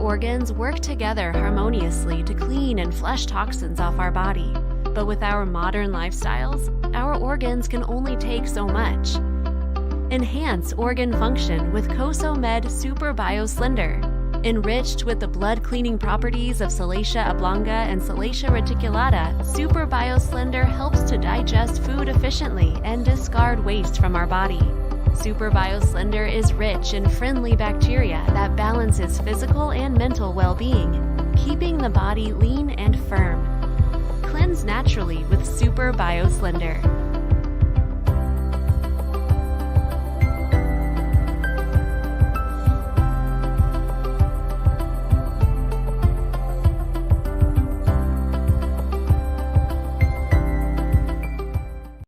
organs work together harmoniously to clean and flush toxins off our body. But with our modern lifestyles, our organs can only take so much. Enhance organ function with KOSO MED SUPER BIO SLENDER. Enriched with the blood-cleaning properties of Salacia oblonga and Salacia reticulata, SUPER BIO SLENDER helps to digest food efficiently and discard waste from our body. SUPER BIO SLENDER is rich in friendly bacteria that balances physical and mental well-being, keeping the body lean and firm. Cleanse naturally with SUPER BIO SLENDER.